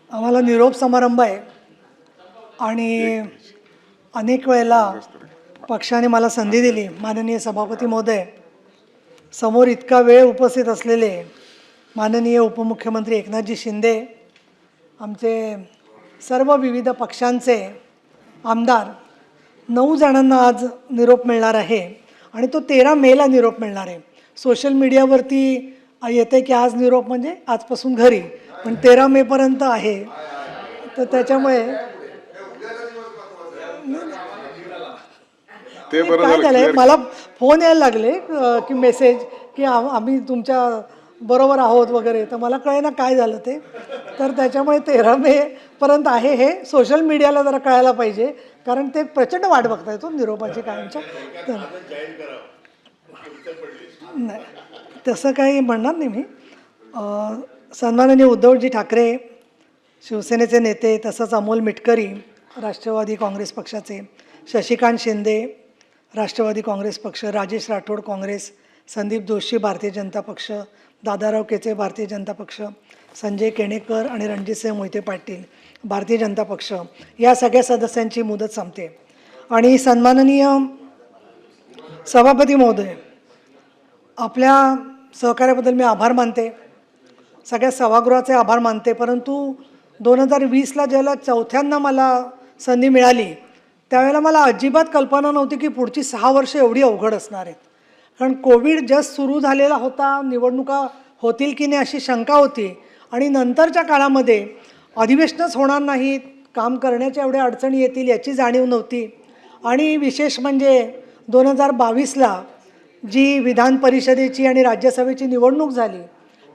आम्हाला निरोप समारंभ आहे आणि अनेक वेळेला पक्षाने मला संधी दिली. माननीय सभापती महोदय, समोर इतका वेळ उपस्थित असलेले माननीय उपमुख्यमंत्री एकनाथजी शिंदे, आमचे सर्व विविध पक्षांचे आमदार, 9 जणांना आज निरोप मिळणार आहे आणि तो 13 मेला निरोप मिळणार आहे. सोशल मीडियावरती येते की आज निरोप म्हणजे आजपासून घरी, पण 13 मेपर्यंत आहे. तर त्याच्यामुळे काय झालंय, मला फोन यायला लागले की मेसेज की आम्ही तुमच्या बरोबर आहोत वगैरे, तर मला कळेना काय झालं ते. तर त्याच्यामुळे 13 मेपर्यंत आहे. हे सोशल मीडियाला जरा कळायला पाहिजे, कारण ते प्रचंड वाट बघता येतो निरोपाची कायमच्या. नाही, तसं काही म्हणणार नाही मी. सन्माननीय उद्धवजी ठाकरे शिवसेनेचे नेते, तसंच अमोल मिटकरी राष्ट्रवादी काँग्रेस पक्षाचे, शशिकांत शिंदे राष्ट्रवादी काँग्रेस पक्ष, राजेश राठोड काँग्रेस, संदीप जोशी भारतीय जनता पक्ष, दादाराव केचे भारतीय जनता पक्ष, संजय केणेकर आणि रणजितसिंह मोहिते पाटील भारतीय जनता पक्ष, या सगळ्या सदस्यांची मुदत संपते. आणि सन्माननीय सभापती महोदय, आपल्या सहकार्याबद्दल मी आभार मानते, सगळ्या सभागृहाचे आभार मानते. परंतु 2020ला ज्याला चौथ्यांदा मला संधी मिळाली, त्यावेळेला मला अजिबात कल्पना नव्हती की पुढची 6 वर्ष एवढी अवघड असणार आहेत. कारण कोविड जस्ट सुरू झालेला होता, निवडणुका होतील की नाही अशी शंका होती, आणि नंतरच्या काळामध्ये अधिवेशनच होणार नाहीत, काम करण्याच्या एवढ्या अडचणी येतील याची जाणीव नव्हती. आणि विशेष म्हणजे 2022ला जी विधान परिषदेची आणि राज्यसभेची निवडणूक झाली,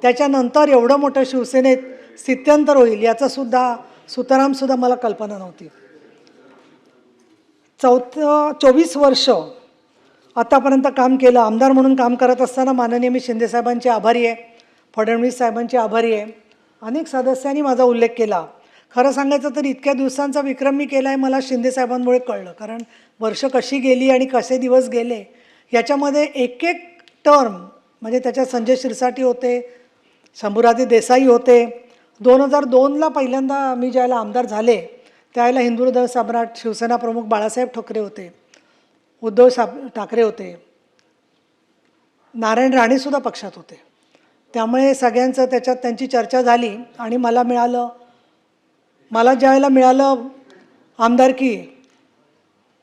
त्याच्यानंतर एवढं मोठं शिवसेनेत स्थित्यंतर होईल याचंसुद्धा सुतरामसुद्धा मला कल्पना नव्हती. 24 वर्ष आतापर्यंत काम केलं. आमदार म्हणून काम करत असताना माननीय मी शिंदेसाहेबांचे आभारी आहे, फडणवीस साहेबांचे आभारी आहे. अनेक सदस्यांनी माझा उल्लेख केला. खरं सांगायचं तर इतक्या दिवसांचा विक्रम मी केला आहे मला शिंदेसाहेबांमुळे कळलं. कारण वर्ष कशी गेली आणि कसे दिवस गेले याच्यामध्ये एक एक टर्म, म्हणजे त्याच्यात संजय शिरसाटी होते, शंभूराजे देसाई होते. 2002ला पहिल्यांदा मी ज्यावेळेला आमदार झाले त्यावेळेला हिंदू हृदय सम्राट शिवसेना प्रमुख बाळासाहेब ठाकरे होते, उद्धव ठाकरे होते, नारायण राणेसुद्धा पक्षात होते. त्यामुळे सगळ्यांचं त्याच्यात त्यांची चर्चा झाली आणि मला ज्यावेळेला मिळालं आमदारकी,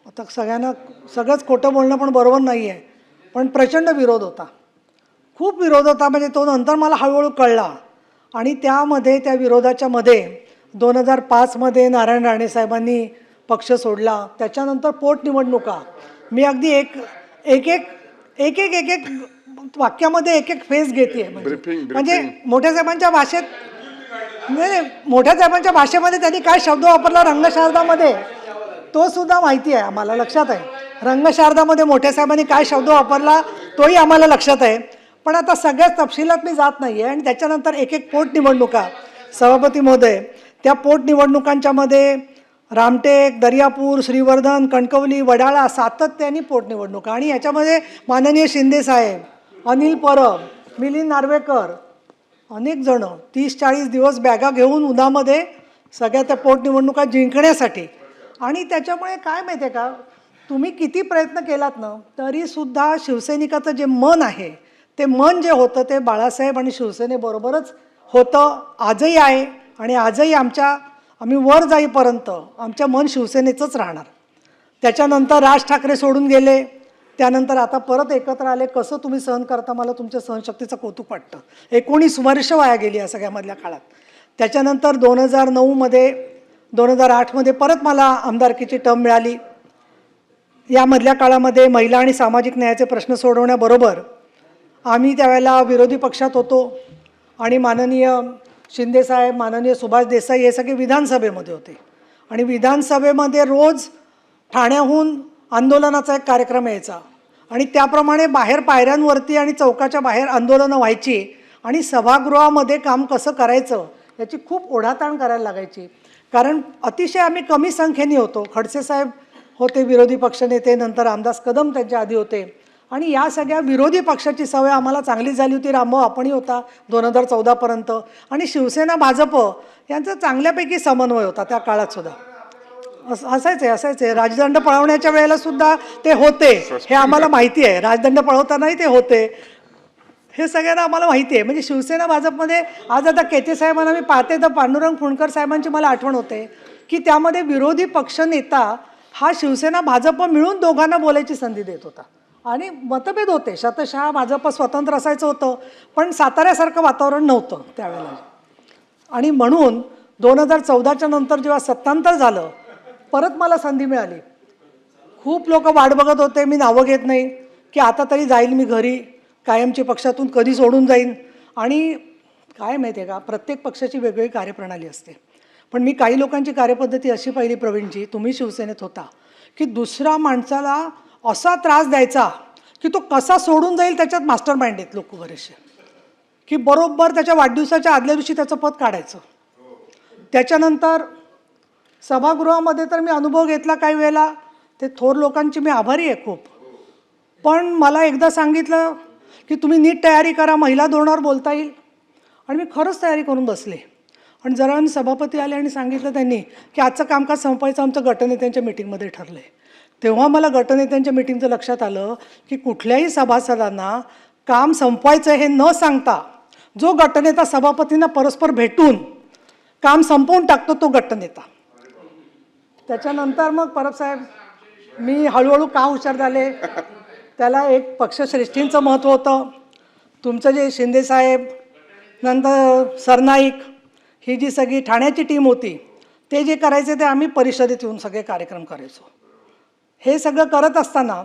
आता सगळंच खोटं बोलणं पण बरोबर नाही आहे, पण प्रचंड विरोध होता, खूप विरोध होता. म्हणजे तो नंतर मला हळूहळू कळला. आणि त्या विरोधाच्या मध्ये 2005मध्ये नारायण राणे साहेबांनी पक्ष सोडला. त्याच्यानंतर पोटनिवडणुका, मी अगदी एक एक वाक्यामध्ये एक एक फेज घेते. म्हणजे मोठ्या साहेबांच्या भाषेमध्ये त्यांनी काय शब्द वापरला रंगशारदामध्ये, तो सुद्धा माहिती आहे आम्हाला, लक्षात आहे. रंगशारदामध्ये मोठ्या साहेबांनी काय शब्द वापरला तोही आम्हाला लक्षात आहे. पण आता सगळ्याच तपशिलात मी जात नाही आहे. आणि त्याच्यानंतर एक एक पोटनिवडणुका, सभापती महोदय, त्या पोटनिवडणुकांच्या मध्ये रामटेक, दर्यापूर, श्रीवर्धन, कणकवली, वडाळा सातत्याने पोटनिवडणुका. आणि याच्यामध्ये माननीय शिंदेसाहेब, अनिल परब, मिलिंद नार्वेकर, अनेक जण 30-40 दिवस बॅगा घेऊन उन्हामध्ये सगळ्या त्या पोटनिवडणुका जिंकण्यासाठी. आणि त्याच्यामुळे काय माहिती आहे का, तुम्ही किती प्रयत्न केलात ना तरीसुद्धा शिवसैनिकाचं जे मन आहे, ते मन जे होतं ते बाळासाहेब आणि शिवसेनेबरोबरच होतं, आजही आहे. आणि आजही आम्ही वर जाईपर्यंत आमच्या मन शिवसेनेचंच राहणार. त्याच्यानंतर राज ठाकरे सोडून गेले, त्यानंतर आता परत एकत्र आले. कसं तुम्ही सहन करता, मला तुमच्या सहनशक्तीचं कौतुक वाटतं. 19 वर्ष वाया गेली या सगळ्यामधल्या काळात. त्याच्यानंतर 2008मध्ये परत मला आमदारकीची टर्म मिळाली. यामधल्या काळामध्ये महिला आणि सामाजिक न्यायाचे प्रश्न सोडवण्याबरोबर आम्ही त्यावेळेला विरोधी पक्षात होतो. आणि माननीय शिंदेसाहेब, माननीय सुभाष देसाई हे सगळे विधानसभेमध्ये होते. आणि विधानसभेमध्ये रोज ठाण्याहून आंदोलनाचा एक कार्यक्रम यायचा. आणि त्याप्रमाणे बाहेर पायऱ्यांवरती आणि चौकाच्या बाहेर आंदोलनं व्हायची. आणि सभागृहामध्ये काम कसं करायचं याची खूप ओढाताण करायला लागायची. कारण अतिशय आम्ही कमी संख्येने होतो. खडसे साहेब होते विरोधी पक्षनेते, नंतर रामदास कदम त्यांच्या आधी होते, आणि या सगळ्या विरोधी पक्षाची सवय आम्हाला चांगली झाली होती. रामभाऊ आपणही होता 2014पर्यंत, आणि शिवसेना भाजप यांचा चांगल्यापैकी समन्वय होता त्या काळात सुद्धा. असायचे राजदंड पळवण्याच्या वेळेला सुद्धा ते होते, हे आम्हाला माहिती आहे. राजदंड पळवतानाही ते होते, हे सगळ्यांना आम्हाला माहिती आहे. म्हणजे शिवसेना भाजपमध्ये आज आता केचे साहेबांना मी पाहते तर पांडुरंग फुंडकर साहेबांची मला आठवण होते की त्यामध्ये विरोधी पक्षनेता हा शिवसेना भाजप मिळून दोघांना बोलायची संधी देत होता. आणि मतभेद होते, शतशः भाजप स्वतंत्र असायचं होतं, पण साताऱ्यासारखं वातावरण नव्हतं त्यावेळेला. आणि म्हणून 2014च्या नंतर जेव्हा सत्तांतर झालं, परत मला संधी मिळाली. खूप लोक वाट बघत होते, मी नावं घेत नाही, की आता तरी जाईल मी घरी, कायमची पक्षातून कधी सोडून जाईन. आणि काय माहिती आहे का, प्रत्येक पक्षाची वेगवेगळी कार्यप्रणाली असते. पण मी काही लोकांची कार्यपद्धती अशी पाहिली प्रवीणजी, तुम्ही शिवसेनेत होता, की दुसऱ्या माणसाला असा त्रास द्यायचा की तो कसा सोडून जाईल त्याच्यात मास्टर माइंड आहेत लोक बरेचसे, की बरोबर त्याच्या वाढदिवसाच्या आदल्या दिवशी त्याचं पद काढायचं. त्याच्यानंतर सभागृहामध्ये तर मी अनुभव घेतला काही वेळेला, ते थोर लोकांची मी आभारी आहे खूप. पण मला एकदा सांगितलं की तुम्ही नीट तयारी करा, महिला धोरणावर बोलता येईल. आणि मी खरंच तयारी करून बसले. आणि जरा सभापती आले आणि सांगितलं त्यांनी की आजचं कामकाज संपवायचं आमचं गटनेत्यांच्या मीटिंगमध्ये ठरलं आहे. तेव्हा मला गटनेत्यांच्या मीटिंगचं लक्षात आलं की कुठल्याही सभासदांना काम संपवायचं हे न सांगता जो गटनेता सभापतींना परस्पर भेटून काम संपवून टाकतो तो गटनेता. त्याच्यानंतर मग परबसाहेब मी हळूहळू का हुशार झाले, त्याला एक पक्षश्रेष्ठींचं महत्त्व होतं. तुमचं जे शिंदेसाहेब, नंतर सरनाईक, ही जी सगळी ठाण्याची टीम होती, ते जे करायचे ते आम्ही परिषदेत येऊन सगळे कार्यक्रम करायचो. हे सगळं करत असताना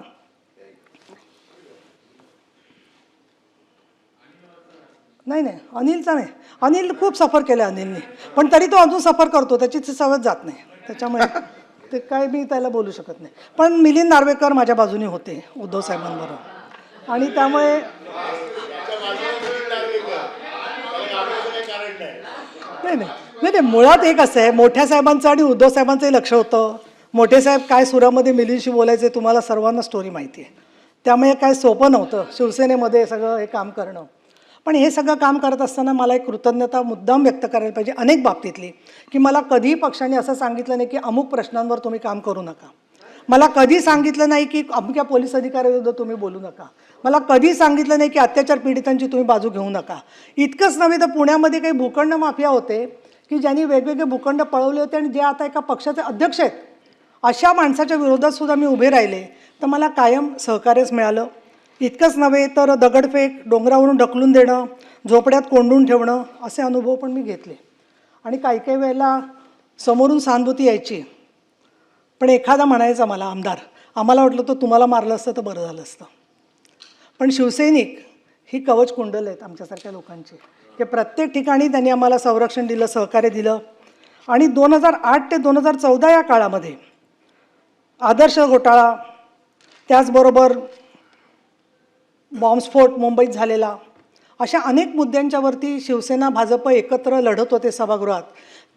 नाही अनिलचा नाही, अनिल खूप सफर केलं अनिलने, पण तरी तो अजून सफर करतो, त्याची सवय जात नाही, त्याच्यामुळे ते काय मी त्याला बोलू शकत नाही. पण मिलिंद नार्वेकर माझ्या बाजूने होते उद्धव साहेबांबरोबर, आणि त्यामुळे नाही मुळात एक असं आहे, मोठ्या साहेबांचं आणि उद्धव साहेबांचंही लक्ष होतं. मोठे साहेब काय सुरामध्ये मिलिंदशी बोलायचे तुम्हाला सर्वांना स्टोरी माहिती आहे. त्यामुळे काय सोपं नव्हतं शिवसेनेमध्ये सगळं हे काम करणं. पण हे सगळं काम करत असताना मला एक कृतज्ञता मुद्दाम व्यक्त करायला पाहिजे अनेक बाबतीतली, की मला कधीही पक्षाने असं सांगितलं नाही की अमुक प्रश्नांवर तुम्ही काम करू नका. मला कधी सांगितलं नाही की अमुक्या पोलीस अधिकाऱ्याविरुद्ध तुम्ही बोलू नका. मला कधी सांगितलं नाही की अत्याचार पीडितांची तुम्ही बाजू घेऊ नका. इतकंच नव्हे तर पुण्यामध्ये काही भूखंड माफिया होते की ज्यांनी वेगवेगळे भूखंड पळवले होते आणि जे आता एका पक्षाचे अध्यक्ष आहेत, अशा माणसाच्या विरोधात सुद्धा मी उभे राहिले तर मला कायम सहकार्यच मिळालं. इतकंच नव्हे तर दगडफेक, डोंगरावरून ढकलून देणं, झोपड्यात कोंडून ठेवणं, असे अनुभव पण मी घेतले. आणि काही काही वेळेला समोरून सहानुभूती यायची, पण एखादा म्हणायचा मला आमदार, आम्हाला वाटलं तर तुम्हाला मारलं असतं तर बरं झालं असतं. पण शिवसैनिक ही कवच कुंडल आहेत आमच्यासारख्या लोकांची, की प्रत्येक ठिकाणी त्यांनी आम्हाला संरक्षण दिलं, सहकार्य दिलं. आणि 2008 ते 2014 या काळामध्ये आदर्श घोटाळा, त्याचबरोबर बॉम्बस्फोट मुंबईत झालेला, अशा अनेक मुद्द्यांच्यावरती शिवसेना भाजप एकत्र लढत होते सभागृहात.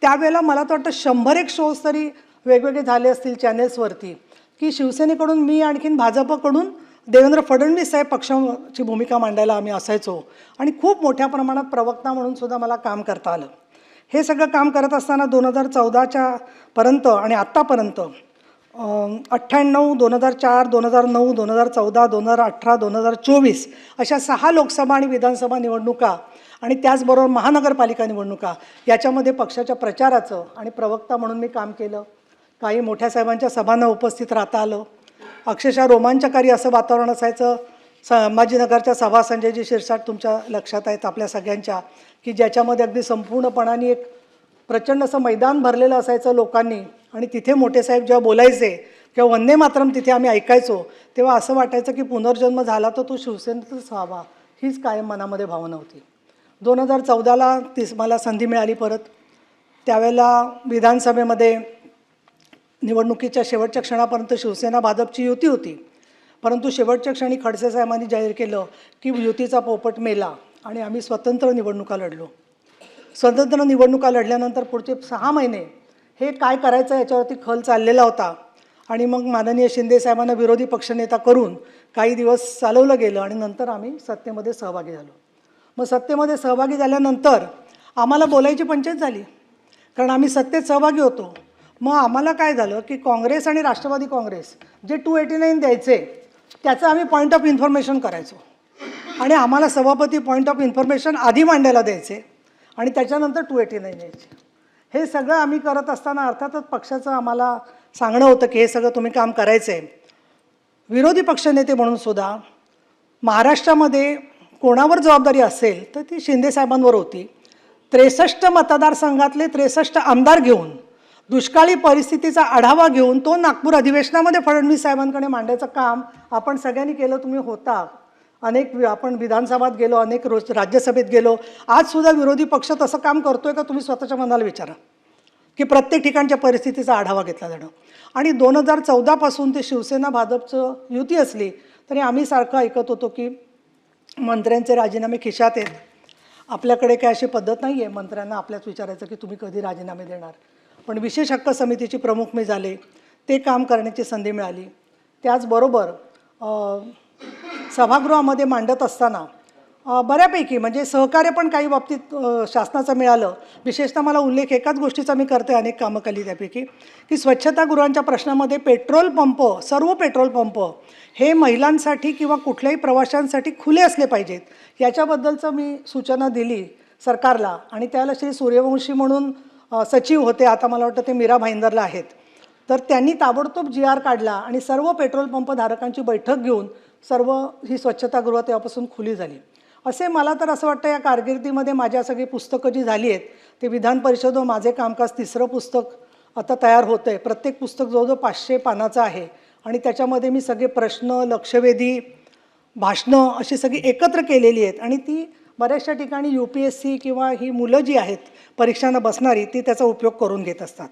त्यावेळेला मला तर वाटतं 100-1 शोज तरी वेगवेगळे झाले असतील चॅनेल्सवरती, की शिवसेनेकडून मी आणखीन भाजपकडून देवेंद्र फडणवीस साहेब पक्षाची भूमिका मांडायला आम्ही असायचो. आणि खूप मोठ्या प्रमाणात प्रवक्ता म्हणून सुद्धा मला काम करता आलं. हे सगळं काम करत असताना 2014च्या पर्यंत आणि आत्तापर्यंत 98, 2004, 2009, 2014, 2018, 2024 अशा 6 लोकसभा आणि विधानसभा निवडणुका आणि त्याचबरोबर महानगरपालिका निवडणुका याच्यामध्ये पक्षाच्या प्रचाराचं आणि प्रवक्ता म्हणून मी काम केलं. काही मोठ्या साहेबांच्या सभांना उपस्थित राहता आलं. अक्षरशः रोमांचकारी असं वातावरण असायचं. संभाजीनगरच्या सभा संजयजी शिरसाट तुमच्या लक्षात आहेत आपल्या सगळ्यांच्या, की ज्याच्यामध्ये अगदी संपूर्णपणाने एक प्रचंड असं मैदान भरलेलं असायचं लोकांनी. आणि तिथे मोठे साहेब जेव्हा बोलायचे किंवा वंदे मातरम तिथे आम्ही ऐकायचो, तेव्हा असं वाटायचं की पुनर्जन्म झाला तर तो शिवसेनेतच व्हावा, हीच कायम मनामध्ये भावना होती. 2014ला मला संधी मिळाली परत. त्यावेळेला विधानसभेमध्ये निवडणुकीच्या शेवटच्या क्षणापर्यंत शिवसेना भाजपची युती होती, परंतु शेवटच्या क्षणी खडसे साहेबांनी जाहीर केलं की युतीचा पोपट मेला आणि आम्ही स्वतंत्र निवडणुका लढलो. स्वतंत्र निवडणुका लढल्यानंतर पुढचे 6 महिने हे काय करायचं याच्यावरती खल चाललेला होता. आणि मग माननीय शिंदे साहेबांना विरोधी पक्षनेता करून काही दिवस चालवलं गेलं आणि नंतर आम्ही सत्तेमध्ये सहभागी झालो. मग सत्तेमध्ये सहभागी झाल्यानंतर आम्हाला बोलायची पंचायत झाली, कारण आम्ही सत्तेत सहभागी होतो. मग आम्हाला काय झालं की काँग्रेस आणि राष्ट्रवादी काँग्रेस जे 289 द्यायचे त्याचं आम्ही पॉईंट ऑफ इन्फॉर्मेशन करायचो आणि आम्हाला सभापती पॉईंट ऑफ इन्फॉर्मेशन आधी मांडायला द्यायचे आणि त्याच्यानंतर 289 द्यायचे. हे सगळं आम्ही करत असताना अर्थातच पक्षाचं आम्हाला सांगणं होतं की हे सगळं तुम्ही काम करायचं आहे. विरोधी पक्षनेते म्हणून सुद्धा महाराष्ट्रामध्ये कोणावर जबाबदारी असेल तर ती शिंदेसाहेबांवर होती. 63 मतदारसंघातले 63 आमदार घेऊन दुष्काळी परिस्थितीचा आढावा घेऊन तो नागपूर अधिवेशनामध्ये फडणवीस साहेबांकडे मांडायचं काम आपण सगळ्यांनी केलं. तुम्ही होता, आपण विधानसभात गेलो, अनेक राज्यसभेत गेलो. आजसुद्धा विरोधी पक्ष तसं काम करतोय का तुम्ही स्वतःच्या मनाला विचारा की प्रत्येक ठिकाणच्या परिस्थितीचा आढावा घेतला जाणं. आणि 2014 पासून ते शिवसेना भाजपचं युती असली तरी आम्ही सारखं ऐकत होतो की मंत्र्यांचे राजीनामे खिशात आहेत. आपल्याकडे काय अशी पद्धत नाही आहे मंत्र्यांना आपल्याच विचारायचं की तुम्ही कधी राजीनामे देणार. पण विशेष हक्क समितीची प्रमुख मी झाले, ते काम करण्याची संधी मिळाली. त्याचबरोबर सभागृहामध्ये मांडत असताना बऱ्यापैकी म्हणजे सहकार्य पण काही बाबतीत शासनाचं मिळालं. विशेषतः मला उल्लेख एकाच गोष्टीचा मी करते, अनेक कामं केली त्यापैकी, की स्वच्छतागृहांच्या प्रश्नामध्ये पेट्रोल पंप, सर्व पेट्रोल पंप हे महिलांसाठी किंवा कुठल्याही प्रवाशांसाठी खुले असले पाहिजेत याच्याबद्दलचं मी सूचना दिली सरकारला. आणि त्याला श्री सूर्यवंशी म्हणून सचिव होते, आता मला वाटतं ते मीरा भाईंदरला आहेत. तर त्यांनी ताबडतोब GR काढला आणि सर्व पेट्रोल पंप धारकांची बैठक घेऊन सर्व ही स्वच्छतागृह तेव्हापासून खुली झाली. असे मला तर असं वाटतं या कारकिर्दीमध्ये माझ्या सगळी पुस्तकं जी झाली आहेत ते विधान परिषद व माझे कामकाज 3रं पुस्तक आता तयार होतं आहे. प्रत्येक पुस्तक जवळजवळ 500 पानाचं आहे आणि त्याच्यामध्ये मी सगळे प्रश्न, लक्षवेधी, भाषणं अशी सगळी एकत्र केलेली आहेत आणि ती बऱ्याचशा ठिकाणी UPSC किंवा ही मुलं जी आहेत परीक्षांना बसणारी ती त्याचा उपयोग करून घेत असतात.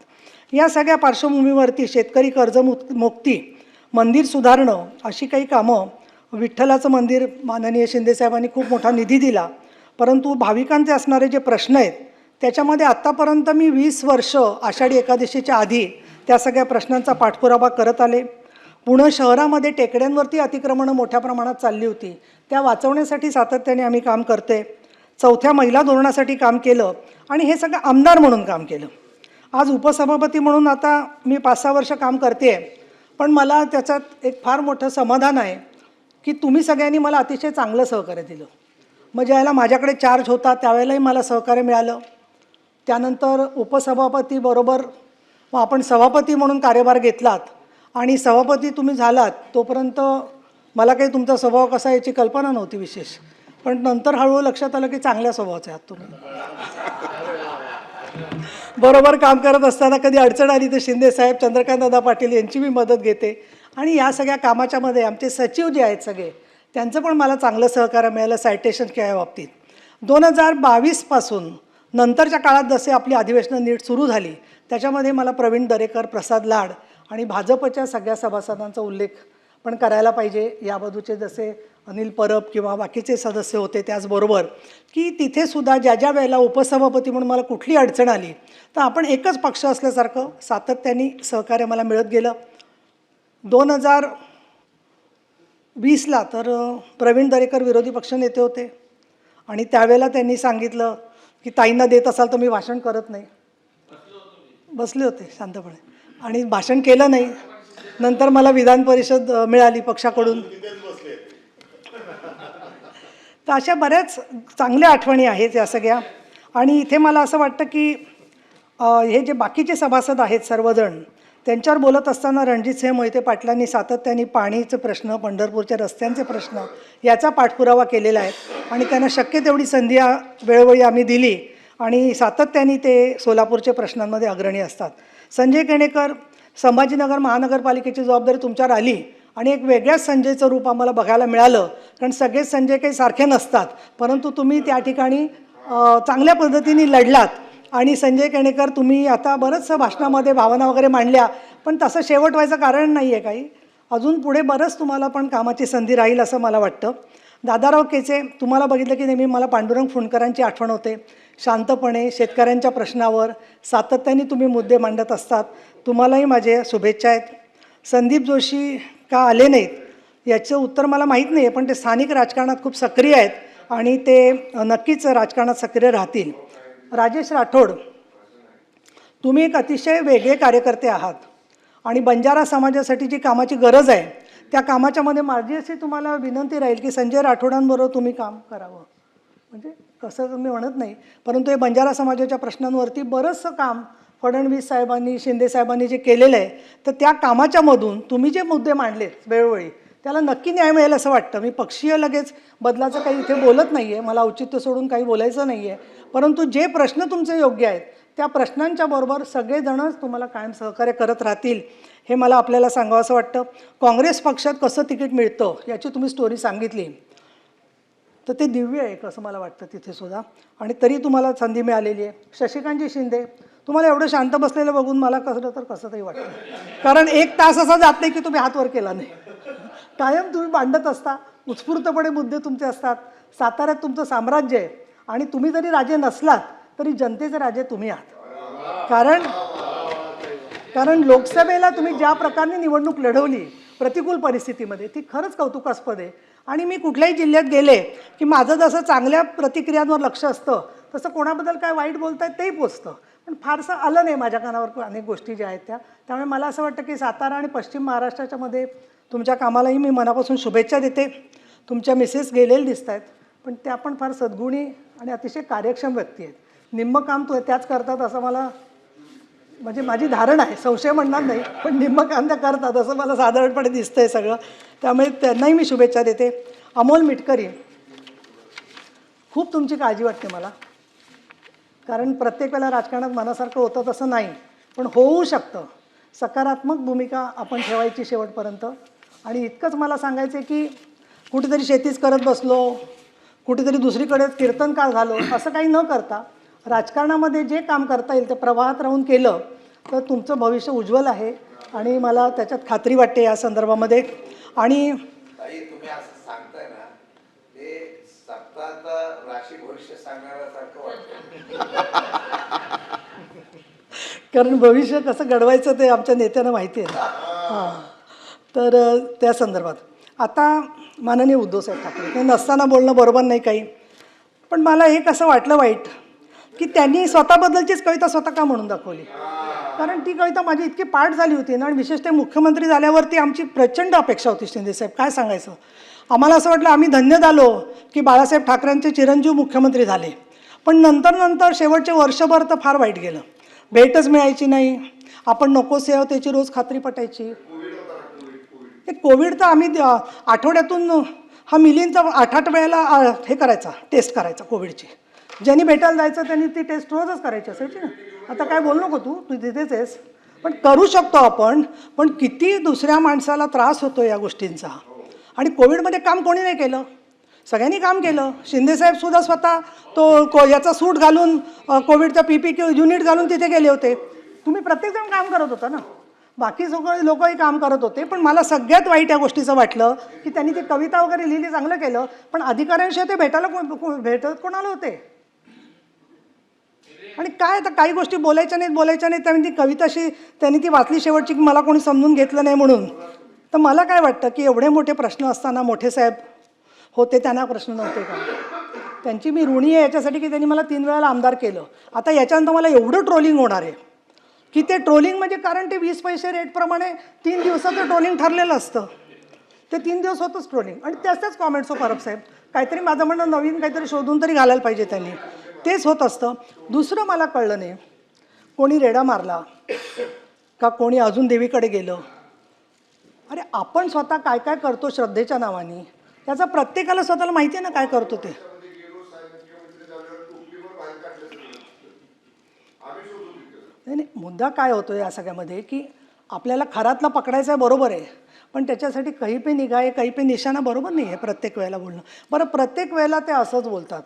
या सगळ्या पार्श्वभूमीवरती शेतकरी कर्जमुक्ती, मंदिर सुधारणं अशी काही कामं, विठ्ठलाचं मंदिर माननीय शिंदेसाहेबांनी खूप मोठा निधी दिला, परंतु भाविकांचे असणारे जे प्रश्न आहेत त्याच्यामध्ये आत्तापर्यंत मी 20 वर्ष आषाढी एकादशीच्या आधी त्या सगळ्या प्रश्नांचा पाठपुरावा करत आले. पुणे शहरामध्ये टेकड्यांवरती अतिक्रमणं मोठ्या प्रमाणात चालली होती, त्या वाचवण्यासाठी सातत्याने आम्ही काम करते. 4थ्या महिला धोरणासाठी काम केलं आणि हे सगळं आमदार म्हणून काम केलं. आज उपसभापती म्हणून आता मी 5-6 वर्ष काम करते आहे, पण मला त्याच्यात एक फार मोठं समाधान आहे की तुम्ही सगळ्यांनी मला अतिशय चांगलं सहकार्य दिलं. मग ज्यावेळेला माझ्याकडे चार्ज होता त्यावेळेलाही मला सहकार्य मिळालं. त्यानंतर उपसभापतीबरोबर मग आपण सभापती म्हणून कार्यभार घेतलात आणि सभापती तुम्ही झालात तोपर्यंत मला काही तुमचा स्वभाव कसा याची कल्पना नव्हती विशेष, पण नंतर हळूहळू लक्षात आलं की चांगल्या स्वभावाचे आहात तुम्ही. बरोबर काम करत असताना कधी अडचण आली तर शिंदेसाहेब, चंद्रकांतदादा पाटील यांची मी मदत घेते. आणि या सगळ्या कामाच्यामध्ये आमचे सचिव जे आहेत सगळे त्यांचं पण मला चांगलं सहकार्य मिळालं सायटेशन या बाबतीत. 2022 पासून नंतरच्या काळात जसे आपली अधिवेशनं नीट सुरू झाली त्याच्यामध्ये मला प्रवीण दरेकर, प्रसाद लाड आणि भाजपच्या सगळ्या सभासदांचा उल्लेख पण करायला पाहिजे. या बाजूचे जसे अनिल परब किंवा बाकीचे सदस्य होते, त्याचबरोबर की तिथेसुद्धा ज्या ज्या वेळेला उपसभापती म्हणून मला कुठली अडचण आली तर आपण एकच पक्ष असल्यासारखं सातत्याने सहकार्य मला मिळत गेलं. 2020ला तर प्रवीण दरेकर विरोधी पक्षनेते होते आणि त्यावेळेला त्यांनी सांगितलं की ताईंना देत असाल तर मी भाषण करत नाही. बसले होते शांतपणे आणि भाषण केलं नाही. नंतर मला विधान परिषद मिळाली पक्षाकडून. तर अशा बऱ्याच चांगल्या आठवणी आहेत या सगळ्या. आणि इथे मला असं वाटतं की हे जे बाकीचे सभासद आहेत सर्वजण त्यांच्यावर बोलत असताना रणजितसिंह मोहिते पाटलांनी सातत्याने पाणीचे प्रश्न, पंढरपूरच्या रस्त्यांचे प्रश्न याचा पाठपुरावा केलेला आहे आणि त्यांना शक्य तेवढी संधी वेळोवेळी आम्ही दिली आणि सातत्याने ते सोलापूरच्या प्रश्नांमध्ये अग्रणी असतात. संजय केणेकर, संभाजीनगर महानगरपालिकेची जबाबदारी तुमच्यावर आली आणि एक वेगळ्याच संजयचं रूप आम्हाला बघायला मिळालं, कारण सगळेच संजय काही सारखे नसतात, परंतु तुम्ही त्या ठिकाणी चांगल्या पद्धतीने लढलात. आणि संजय केणेकर, तुम्ही आता बरंचसं भाषणामध्ये भावना वगैरे मांडल्या, पण तसं शेवट व्हायचं कारण नाही आहे काही. अजून पुढे बरंच तुम्हाला पण कामाची संधी राहील असं मला वाटतं. दादाराव केचे, तुम्हाला बघितलं की नेहमी मला पांडुरंग फुंडकरांची आठवण होते. शांतपणे शेतकऱ्यांच्या प्रश्नावर सातत्याने तुम्ही मुद्दे मांडत असतात. तुम्हालाही माझे शुभेच्छा आहेत. संदीप जोशी का आले नाहीत याचं उत्तर मला माहीत नाही आहे, पण ते स्थानिक राजकारणात खूप सक्रिय आहेत आणि ते नक्कीच राजकारणात सक्रिय राहतील. राजेश राठोड, तुम्ही एक अतिशय वेगळे कार्यकर्ते आहात आणि बंजारा समाजासाठी जी कामाची गरज आहे त्या कामाच्यामध्ये माझी अशी तुम्हाला विनंती राहील की संजय राठोडांबरोबर तुम्ही काम करावं. म्हणजे कसं मी म्हणत नाही, परंतु हे बंजारा समाजाच्या प्रश्नांवरती बरंचसं काम फडणवीस साहेबांनी शिंदे साहेबांनी जे केलेलं आहे, तर त्या कामाच्यामधून तुम्ही जे मुद्दे मांडलेत वेळोवेळी त्याला नक्की न्याय मिळेल असं वाटतं. मी पक्षीय लगेच बदलाचं काही इथे बोलत नाही आहे, मला औचित्य सोडून काही बोलायचं नाही आहे, परंतु जे प्रश्न तुमचे योग्य आहेत त्या प्रश्नांच्या बरोबर सगळेजणच तुम्हाला कायम सहकार्य करत राहतील हे मला आपल्याला सांगावं असं वाटतं. काँग्रेस पक्षात कसं तिकीट मिळतं याची तुम्ही स्टोरी सांगितली, तर ते दिव्य आहे असं मला वाटतं तिथे सुद्धा, आणि तरी तुम्हाला संधी मिळालेली आहे. शशिकांतजी शिंदे, तुम्हाला एवढं शांत बसलेलं बघून मला कसं तरी वाटतं, कारण एक तास असा जात नाही की तुम्ही हात वर केला नाही. कायम तुम्ही मांडत असता, उत्स्फूर्तपणे मुद्दे तुमचे असतात. साताऱ्यात तुमचं साम्राज्य आहे आणि तुम्ही जरी राजे नसलात तरी जनतेचे राजे तुम्ही आहात. कारण लोकसभेला तुम्ही ज्या प्रकारे निवडणूक लढवली प्रतिकूल परिस्थितीमध्ये ती खरंच कौतुकास्पद आहे. आणि मी कुठल्याही जिल्ह्यात गेले की माझं जसं चांगल्या प्रतिक्रियांवर लक्ष असतं तसं कोणाबद्दल काय वाईट बोलतायत तेही पोचतं, पण फारसं आलं नाही माझ्या कानावर अनेक गोष्टी ज्या आहेत त्या. त्यामुळे मला असं वाटतं की सातारा आणि पश्चिम महाराष्ट्राच्या मध्ये तुमच्या कामालाही मी मनापासून शुभेच्छा देते. तुमच्या मिसेस गेलेले दिसत आहेत, पण त्या पण फार सद्गुणी आणि अतिशय कार्यक्षम व्यक्ती आहेत. निम्मं काम त्याच करतात असं मला, म्हणजे माझी धारणा आहे, संशय म्हणणार नाही, पण निम्मं काम त्या करतात असं मला साधारणपणे दिसतं आहे सगळं. त्यामुळे त्यांनाही मी शुभेच्छा देते. अमोल मिटकरी, खूप तुमची काळजी वाटते मला, कारण प्रत्येक वेळेला राजकारणात मनासारखं होतं तसं नाही, पण होऊ शकतं. सकारात्मक भूमिका आपण ठेवायची शेवटपर्यंत. आणि इतकंच मला सांगायचं आहे की कुठेतरी शेतीच करत बसलो, कुठेतरी दुसरीकडे कीर्तनकार झालो असं काही न करता राजकारणामध्ये जे काम करता येईल ते प्रवाहात राहून केलं तर तुमचं भविष्य उज्ज्वल आहे आणि मला त्याच्यात खात्री वाटते या संदर्भामध्ये. आणि तुम्ही असं सांगताय ना, ते सत्ताचं राशी भविष्य सांगण्यासारखं वाटतं. कारण भविष्य कसं घडवायचं ते आमच्या नेत्यांना माहिती आहे. हां, तर त्या संदर्भात आता माननीय उद्धवसाहेब ठाकरे, ते नसताना बोलणं बरोबर नाही काही, पण मला एक असं वाटलं वाईट की त्यांनी स्वतःबद्दलचीच कविता स्वतः का म्हणून दाखवली. कारण ती कविता माझी इतकी पाठ झाली होती ना, आणि विशेषतः मुख्यमंत्री झाल्यावरती आमची प्रचंड अपेक्षा होती. शिंदेसाहेब काय सांगायचं, आम्हाला असं वाटलं आम्ही धन्य झालो की बाळासाहेब ठाकरेंचे चिरंजीव मुख्यमंत्री झाले. पण नंतर शेवटचे वर्षभर तर फार वाईट गेलं. भेटच मिळायची नाही, आपण नकोसे आहोत त्याची रोज खात्री पटायची. ते कोविड तर आम्ही आठवड्यातून हा मिलिंदचा 8 वेळेला हे करायचा, टेस्ट करायचा कोविडची. ज्यांनी भेटायला जायचं त्यांनी ती टेस्ट रोजच करायची असायची ना. आता काय बोलू नको तू तिथेच आहेस, पण करू शकतो आपण. पण किती दुसऱ्या माणसाला त्रास होतो या गोष्टींचा. आणि कोविडमध्ये काम कोणी नाही केलं, सगळ्यांनी काम केलं. शिंदेसाहेबसुद्धा स्वतः तो याचा सूट घालून कोविडचा PPE युनिट घालून तिथे गेले होते. तुम्ही प्रत्येकजण काम करत होता ना, बाकी सगळे लोकही काम करत होते. पण मला सगळ्यात वाईट या गोष्टीचं वाटलं की त्यांनी ती कविता वगैरे लिहिली, चांगलं केलं, पण अधिकाऱ्यांशिवाय ते भेटत कोणाला होते. आणि काय आता काही गोष्टी बोलायच्या नाहीत. त्यांनी ती कविताशी त्यांनी ती वाचली शेवटची की मला कोणी समजून घेतलं नाही म्हणून. तर मला काय वाटतं की एवढे मोठे प्रश्न असताना मोठे साहेब होते, त्यांना प्रश्न नव्हते का. त्यांची मी ऋणी आहे याच्यासाठी की त्यांनी मला 3 वेळेला आमदार केलं. आता याच्यानंतर मला एवढं ट्रोलिंग होणार आहे की ते ट्रोलिंग म्हणजे, कारण ते 20 पैसे रेटप्रमाणे 3 दिवसाचं ट्रोलिंग ठरलेलं असतं. ते 3 दिवस होतंच ट्रोलिंग, आणि त्याच कॉमेंट्स हो परब साहेब. काहीतरी माझं म्हणणं नवीन काहीतरी शोधून तरी घालायला पाहिजे त्यांनी, तेच होत असतं. दुसरं मला कळलं नाही, कोणी रेडा मारला का कोणी अजून देवीकडे गेलं. अरे आपण स्वतः काय काय करतो श्रद्धेच्या नावाने, त्याचा प्रत्येकाला स्वतःला माहिती आहे ना काय करतो ते. नाही, मुद्दा काय होतो या सगळ्यामध्ये की आपल्याला खरातला पकडायचं आहे, बरोबर आहे, पण त्याच्यासाठी काही पे निघा आहे काही पे निशाणा बरोबर नाही आहे प्रत्येक वेळेला बोलणं. बरं, प्रत्येक वेळेला ते असंच बोलतात,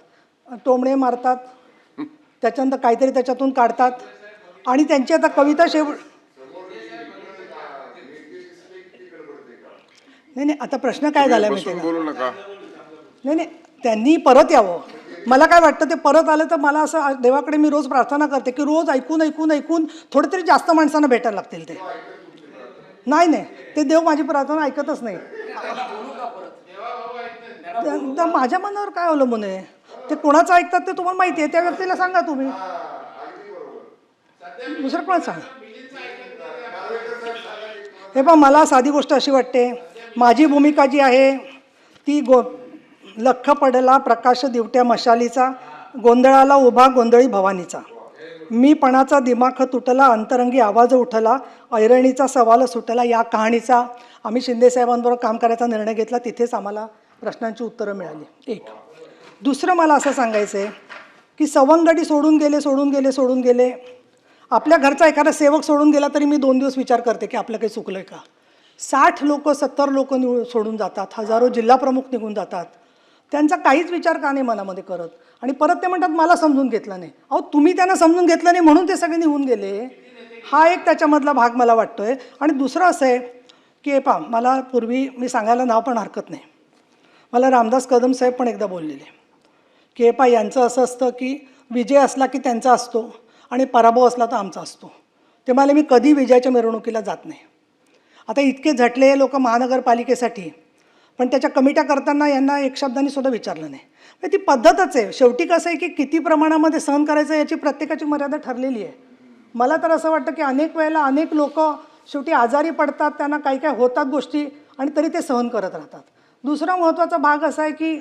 टोमणे मारतात, त्याच्यानंतर काहीतरी त्याच्यातून काढतात आणि त्यांची आता कविता नाही, आता प्रश्न काय झाला माहिती आहे? नाही, त्यांनी परत यावं. मला काय वाटतं, ते परत आलं तर मला असं देवाकडे मी रोज प्रार्थना करते की रोज ऐकून थोडे तरी जास्त माणसांना भेटायला लागतील ते. नाही ते देव माझी प्रार्थना ऐकतच नाही. तर माझ्या मनावर काय अवलंबून आहे? ते कोणाचं ऐकतात ते तुम्हाला माहिती आहे, त्या व्यक्तीला सांगा तुम्ही, दुसरं कोणाला सांगा. हे पहा, मला साधी गोष्ट अशी वाटते, माझी भूमिका जी आहे ती लख पडला प्रकाश दिवट्या मशालीचा, गोंधळाला उभा गोंधळी भवानीचा, मीपणाचा दिमाख तुटला, अंतरंगी आवाज उठला, ऐरणीचा सवाल सुटला. या कहाणीचा आम्ही शिंदेसाहेबांबरोबर काम करायचा निर्णय घेतला. तिथेच आम्हाला प्रश्नांची उत्तरं मिळाली. एक. दुसरं मला असं सांगायचं आहे की सवंगडी सोडून गेले. आपल्या घरचा एखादा सेवक सोडून गेला तरी मी 2 दिवस विचार करते की आपलं काही चुकलं आहे का. 60 लोक 70 लोक सोडून जातात, हजारो जिल्हाप्रमुख निघून जातात, त्यांचा काहीच विचार का नाही मनामध्ये करत. आणि परत ते म्हणतात मला समजून घेतलं नाही. अहो, तुम्ही त्यांना समजून घेतलं नाही म्हणून ते सगळे निघून गेले. हा एक त्याच्यामधला भाग मला वाटतोय. आणि दुसरं असं आहे की हे पहा, मला पूर्वी मी सांगायला नाव पण हरकत नाही, मला रामदास कदम साहेब पण एकदा बोललेले की हे पहा, यांचं असं असतं की विजय असला की त्यांचा असतो आणि पराभव असला तर आमचा असतो. ते मला मी कधी विजयाच्या मिरवणुकीला जात नाही. आता इतके झटले लोक महानगरपालिकेसाठी, पण त्याच्या कमिट्या करताना यांना एक शब्दांनी सुद्धा विचारलं नाही. ती पद्धतच आहे. शेवटी कसं आहे की किती प्रमाणामध्ये सहन करायचं याची प्रत्येकाची मर्यादा ठरलेली आहे. मला तर असं वाटतं की अनेक वेळेला अनेक लोक शेवटी आजारी पडतात, त्यांना काही होतात गोष्टी, आणि तरी ते सहन करत राहतात. दुसरा महत्त्वाचा भाग असा आहे की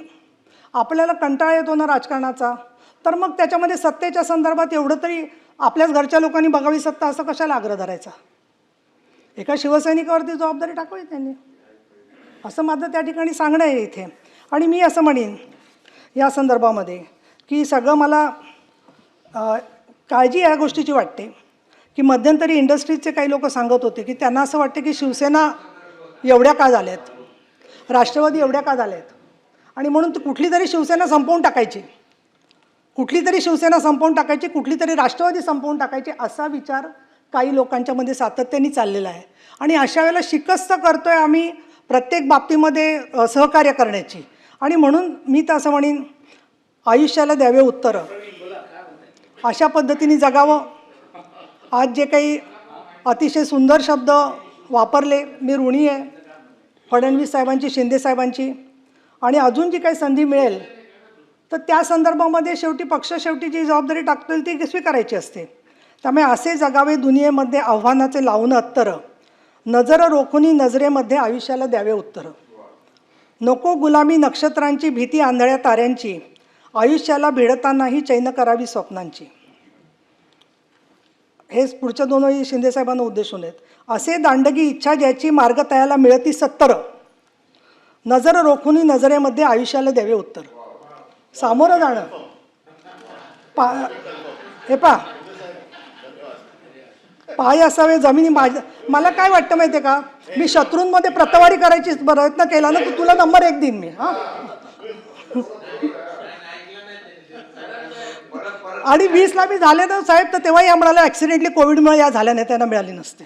आपल्याला कंटाळा येतो ना राजकारणाचा, तर मग त्याच्यामध्ये सत्तेच्या संदर्भात एवढं तरी आपल्याच घरच्या लोकांनी बघावी सत्ता, असं कशाला आग्रह धरायचा. एका शिवसैनिकावरती जबाबदारी टाकावी त्यांनी, असं माझं त्या ठिकाणी सांगणं आहे इथे. आणि मी असं म्हणेन या संदर्भामध्ये की सगळं मला काळजी या गोष्टीची वाटते की मध्यंतरी इंडस्ट्रीजचे काही लोक सांगत होते की त्यांना असं वाटते की शिवसेना एवढ्या का झाल्यात, राष्ट्रवादी एवढ्या का झाल्यात, आणि म्हणून कुठली तरी शिवसेना संपवून टाकायची, कुठली तरी राष्ट्रवादी संपवून टाकायची, असा विचार काही लोकांच्यामध्ये सातत्याने चाललेला आहे. आणि अशा वेळेला शिकस्त करतोय आम्ही प्रत्येक बाबतीमध्ये सहकार्य करण्याची. आणि म्हणून मी तर असं म्हणेन, आयुष्याला द्यावे उत्तरं, अशा पद्धतीने जगावं. आज जे काही अतिशय सुंदर शब्द वापरले, मी ऋणी आहे फडणवीस साहेबांची, शिंदे साहेबांची. आणि अजून जी काही संधी मिळेल तर त्या संदर्भामध्ये शेवटी पक्ष शेवटी जी जबाबदारी टाकतील ती स्वीकारायची असते. त्यामुळे असे जगावे दुनियेमध्ये आव्हानाचे लावून अत्तर, नजर रोखुनी नजरेमध्ये आयुष्याला द्यावे उत्तर. नको गुलामी नक्षत्रांची, भीती आंधळ्या ताऱ्यांची, आयुष्याला भिडतानाही चैन करावी स्वप्नांची. हेच पुढच्या 2 वेळी शिंदेसाहेबांना उद्देशून आहेत. असे दांडगी इच्छा ज्याची मार्ग तयाला मिळती 70, नजर रोखुनी नजरेमध्ये आयुष्याला द्यावे उत्तर. सामोरं जाणं हे पाय असावे जमिनी. मला काय वाटतं माहिती आहे का, मी शत्रूंमध्ये प्रतवारी करायची प्रयत्न केला ना, तुला नंबर 1 देईन मी. हां, आणि 20ला मी झाले ना साहेब, तर तेव्हाही आम्हाला ॲक्सिडेंटली कोविडमुळे या झाल्या नाही, त्यांना मिळाली नसते.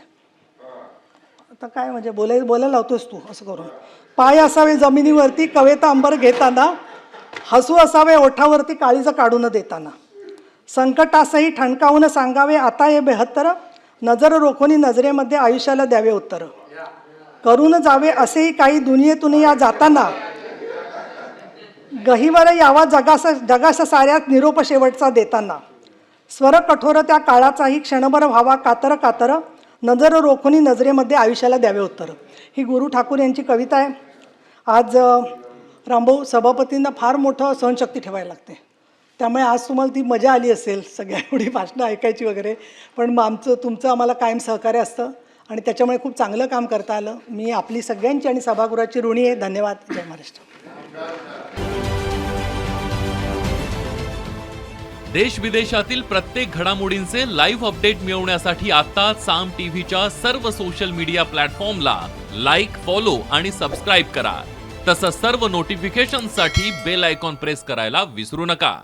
आता काय म्हणजे बोलायला लावतोस तू असं करून. पाय असावे जमिनीवरती कवेता अंबर घेताना, हसू असावे ओठावरती काळीज काढून देताना, संकटासही ठणकावून सांगावे आता हे 72, नजर रोखोनी नजरेमध्ये आयुष्याला द्यावे उत्तर. करून जावे असेही काही दुनियेतून या जाताना, गहिवर यावा जगासा साऱ्यात निरोप शेवटचा देताना, स्वर कठोर त्या काळाचाही क्षणभर व्हावा कातर कातर, नजर रोखोनी नजरेमध्ये आयुष्याला द्यावे उत्तर. ही गुरु ठाकूर यांची कविता आहे. आज रामभाऊ सभापतींना फार मोठं सहनशक्ती ठेवायला लागते, त्यामुळे आज तुम्हाला ती मजा आली असेल सगळ्या एवढी भाषणं ऐकायची वगैरे. पण तुमचं आम्हाला कायम सहकार्य असतं आणि त्याच्यामुळे खूप चांगलं काम करता आलं. मी आपली सगळ्यांची आणि सभागृहाची ऋणी आहे. धन्यवाद. जय महाराष्ट्र. देश विदेशातील प्रत्येक घडामोडींचे लाईव्ह अपडेट मिळवण्यासाठी आता साम टीव्हीच्या सर्व सोशल मीडिया प्लॅटफॉर्मला लाईक, फॉलो आणि सबस्क्राईब करा. तसंच सर्व नोटिफिकेशनसाठी बेल आयकॉन प्रेस करायला विसरू नका.